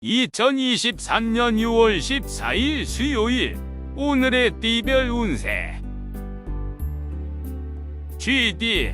2023년 6월 14일 수요일 오늘의 띠별 운세 GD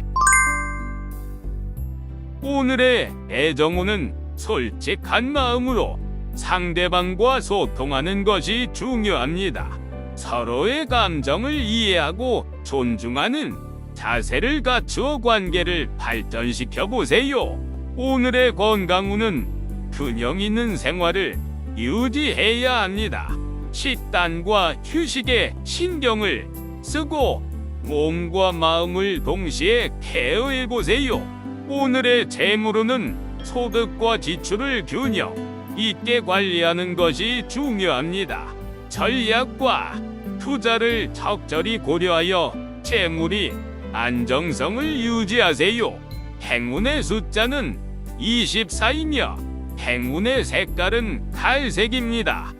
오늘의 애정운은 솔직한 마음으로 상대방과 소통하는 것이 중요합니다. 서로의 감정을 이해하고 존중하는 자세를 갖추어 관계를 발전시켜 보세요. 오늘의 건강운은 균형 있는 생활을 유지해야 합니다. 식단과 휴식에 신경을 쓰고 몸과 마음을 동시에 케어해 보세요. 오늘의 재물운은 소득과 지출을 균형 있게 관리하는 것이 중요합니다. 전략과 투자를 적절히 고려하여 재물이 안정성을 유지하세요. 행운의 숫자는 24이며 행운의 색깔은 갈색입니다.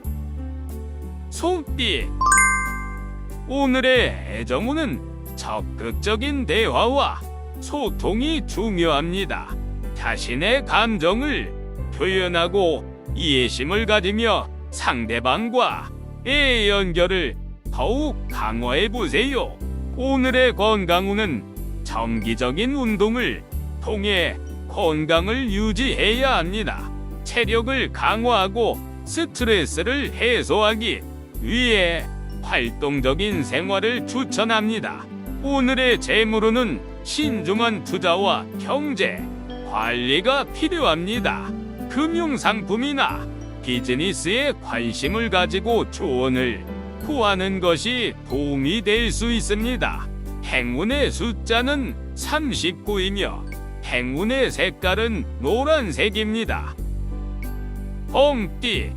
소띠 오늘의 애정운은 적극적인 대화와 소통이 중요합니다. 자신의 감정을 표현하고 이해심을 가지며 상대방과의 연결을 더욱 강화해 보세요. 오늘의 건강운은 정기적인 운동을 통해 건강을 유지해야 합니다. 체력을 강화하고 스트레스를 해소하기 위해 활동적인 생활을 추천합니다. 오늘의 재물운은 신중한 투자와 경제 관리가 필요합니다. 금융상품이나 비즈니스에 관심을 가지고 조언을 구하는 것이 도움이 될 수 있습니다. 행운의 숫자는 39이며 행운의 색깔은 노란색입니다. 봄띠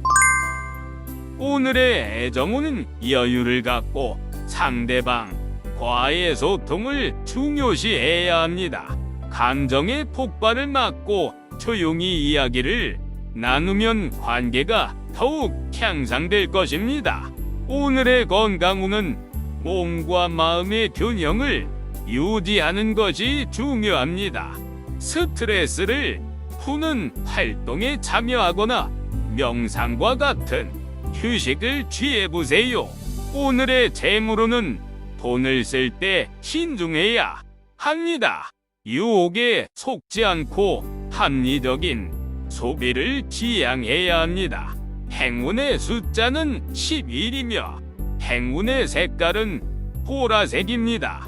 오늘의 애정운은 여유를 갖고 상대방과의 소통을 중요시해야 합니다. 감정의 폭발을 막고 조용히 이야기를 나누면 관계가 더욱 향상될 것입니다. 오늘의 건강운은 몸과 마음의 균형을 유지하는 것이 중요합니다. 스트레스를 푸는 활동에 참여하거나 명상과 같은 휴식을 취해보세요. 오늘의 재물운은 돈을 쓸 때 신중해야 합니다. 유혹에 속지 않고 합리적인 소비를 지향해야 합니다. 행운의 숫자는 11이며 행운의 색깔은 보라색입니다.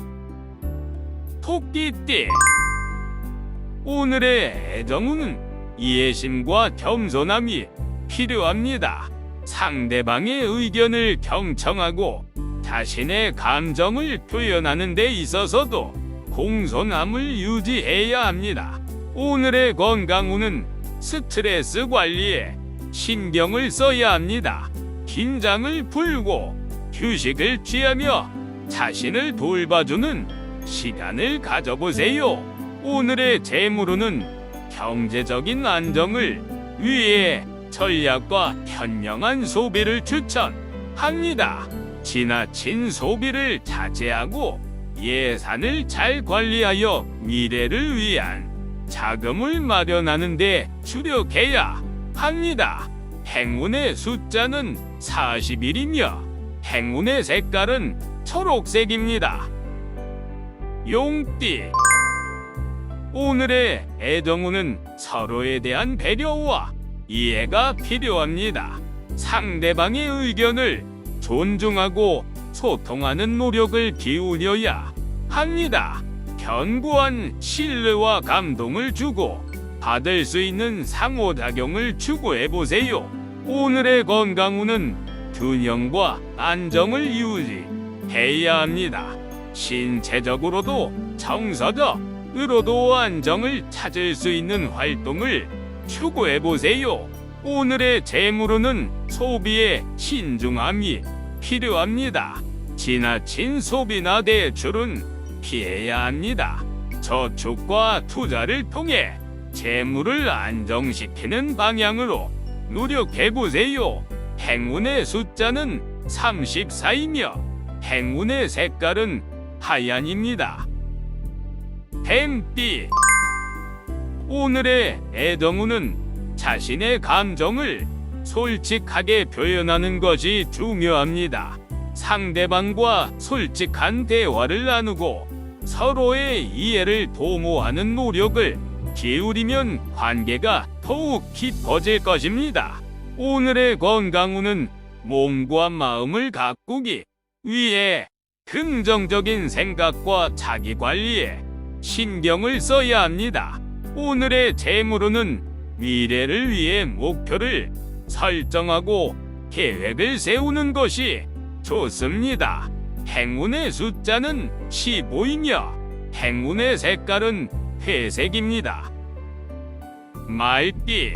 토끼띠 오늘의 애정운은 이해심과 겸손함이 필요합니다. 상대방의 의견을 경청하고 자신의 감정을 표현하는 데 있어서도 공손함을 유지해야 합니다. 오늘의 건강운은 스트레스 관리에 신경을 써야 합니다. 긴장을 풀고 휴식을 취하며 자신을 돌봐주는 시간을 가져보세요. 오늘의 재물운은 경제적인 안정을 위해 전략과 현명한 소비를 추천합니다. 지나친 소비를 자제하고 예산을 잘 관리하여 미래를 위한 자금을 마련하는 데 주력해야 합니다. 행운의 숫자는 41이며 행운의 색깔은 초록색입니다. 용띠 오늘의 애정운은 서로에 대한 배려와 이해가 필요합니다. 상대방의 의견을 존중하고 소통하는 노력을 기울여야 합니다. 견고한 신뢰와 감동을 주고 받을 수 있는 상호작용을 추구해 보세요. 오늘의 건강운은 균형과 안정을 유지해야 합니다. 신체적으로도 정서적으로도 안정을 찾을 수 있는 활동을 추구해 보세요. 오늘의 재물운은 소비에 신중함이 필요합니다. 지나친 소비나 대출은 피해야 합니다. 저축과 투자를 통해 재물을 안정시키는 방향으로 노력해 보세요. 행운의 숫자는 34이며 행운의 색깔은 하얀입니다. 뱀띠 오늘의 애정운은 자신의 감정을 솔직하게 표현하는 것이 중요합니다. 상대방과 솔직한 대화를 나누고 서로의 이해를 도모하는 노력을 기울이면 관계가 더욱 깊어질 것입니다. 오늘의 건강운은 몸과 마음을 가꾸기 위해 긍정적인 생각과 자기 관리에 신경을 써야 합니다. 오늘의 재물운은 미래를 위해 목표를 설정하고 계획을 세우는 것이 좋습니다. 행운의 숫자는 15이며 행운의 색깔은 회색입니다. 말띠.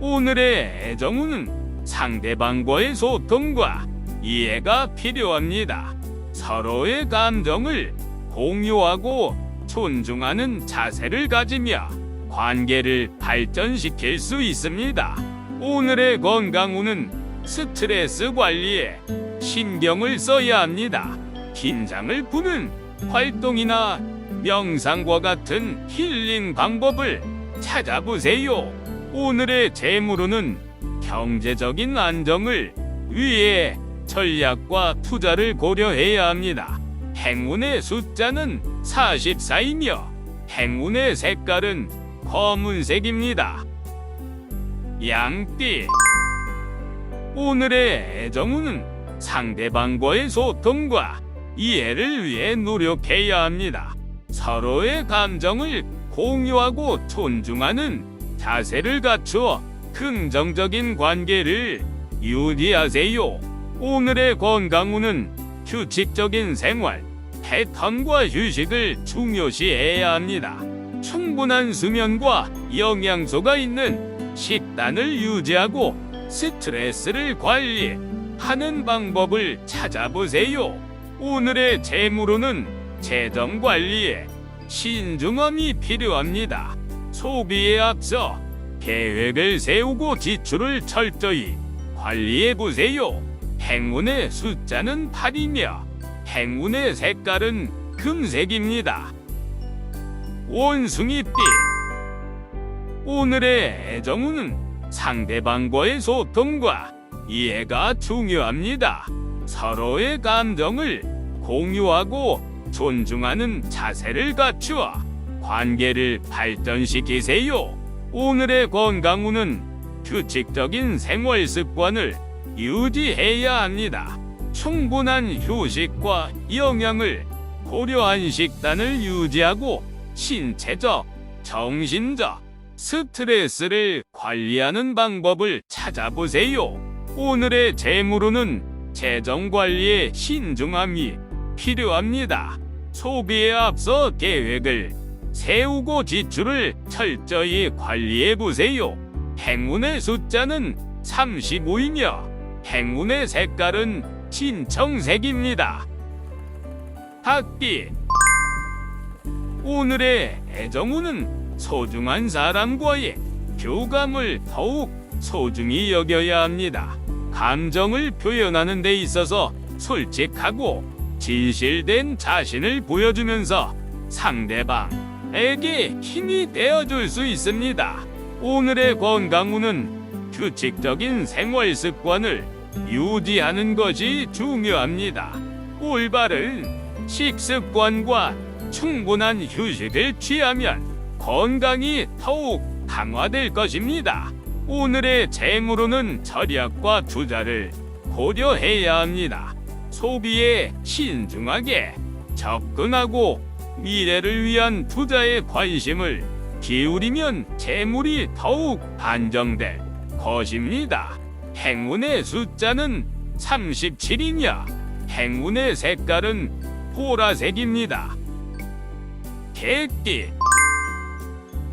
오늘의 애정운은 상대방과의 소통과 이해가 필요합니다. 서로의 감정을 공유하고 존중하는 자세를 가지며 관계를 발전시킬 수 있습니다. 오늘의 건강운은 스트레스 관리에 신경을 써야 합니다. 긴장을 푸는 활동이나 명상과 같은 힐링 방법을 찾아보세요. 오늘의 재물운은 경제적인 안정을 위해 전략과 투자를 고려해야 합니다. 행운의 숫자는 44이며 행운의 색깔은 검은색입니다. 양띠. 오늘의 애정운은 상대방과의 소통과 이해를 위해 노력해야 합니다. 서로의 감정을 공유하고 존중하는 자세를 갖추어 긍정적인 관계를 유지하세요. 오늘의 건강운은 규칙적인 생활 패턴과 휴식을 중요시해야 합니다. 충분한 수면과 영양소가 있는 식단을 유지하고 스트레스를 관리하는 방법을 찾아보세요. 오늘의 재물운은 재정 관리에 신중함이 필요합니다. 소비에 앞서 계획을 세우고 지출을 철저히 관리해 보세요. 행운의 숫자는 8이며 행운의 색깔은 금색입니다. 원숭이띠. 오늘의 애정운은 상대방과의 소통과 이해가 중요합니다. 서로의 감정을 공유하고 존중하는 자세를 갖추어 관계를 발전시키세요. 오늘의 건강운은 규칙적인 생활 습관을 유지해야 합니다. 충분한 휴식과 영양을 고려한 식단을 유지하고 신체적, 정신적 스트레스를 관리하는 방법을 찾아보세요. 오늘의 재물운은 재정 관리에 신중함이 필요합니다. 소비에 앞서 계획을 세우고 지출을 철저히 관리해 보세요. 행운의 숫자는 35이며 행운의 색깔은 진청색입니다. 닭띠. 오늘의 애정운은 소중한 사람과의 교감을 더욱 소중히 여겨야 합니다. 감정을 표현하는 데 있어서 솔직하고 진실된 자신을 보여주면서 상대방에게 힘이 되어줄 수 있습니다. 오늘의 건강운은 규칙적인 생활 습관을 유지하는 것이 중요합니다. 올바른 식습관과 충분한 휴식을 취하면 건강이 더욱 강화될 것입니다. 오늘의 재물운은 절약과 투자를 고려해야 합니다. 소비에 신중하게 접근하고 미래를 위한 투자에 관심을 기울이면 재물이 더욱 안정될 것입니다. 행운의 숫자는 37이며 행운의 색깔은 보라색입니다. 개띠.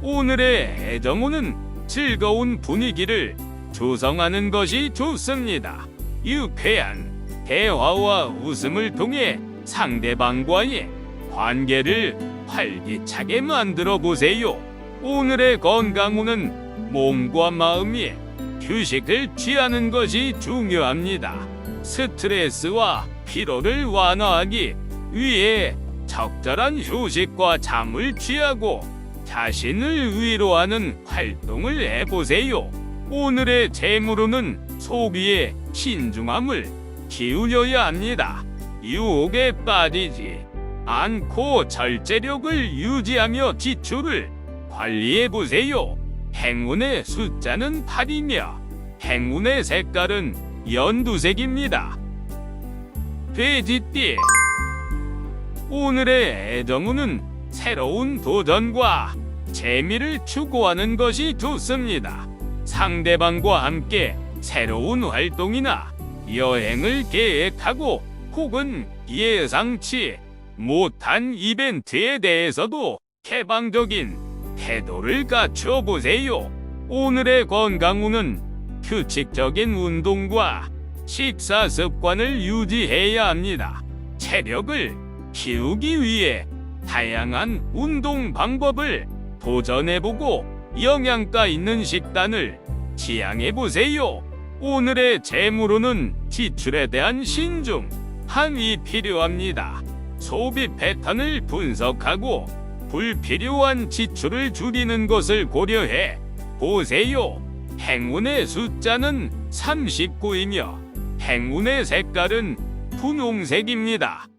오늘의 애정운은 즐거운 분위기를 조성하는 것이 좋습니다. 유쾌한 대화와 웃음을 통해 상대방과의 관계를 활기차게 만들어 보세요. 오늘의 건강운은 몸과 마음이 휴식을 취하는 것이 중요합니다. 스트레스와 피로를 완화하기 위해 적절한 휴식과 잠을 취하고 자신을 위로하는 활동을 해보세요. 오늘의 재물운은 소비에 신중함을 기울여야 합니다. 유혹에 빠지지 않고 절제력을 유지하며 지출을 관리해 보세요. 행운의 숫자는 8이며 행운의 색깔은 연두색입니다. 돼지띠. 오늘의 애정운은 새로운 도전과 재미를 추구하는 것이 좋습니다. 상대방과 함께 새로운 활동이나 여행을 계획하고 혹은 예상치 못한 이벤트에 대해서도 개방적인 태도를 갖춰보세요. 오늘의 건강운은 규칙적인 운동과 식사 습관을 유지해야 합니다. 체력을 키우기 위해 다양한 운동 방법을 도전해보고 영양가 있는 식단을 지향해보세요. 오늘의 재물운은 지출에 대한 신중함이 필요합니다. 소비 패턴을 분석하고 불필요한 지출을 줄이는 것을 고려해 보세요. 행운의 숫자는 39이며 행운의 색깔은 분홍색입니다.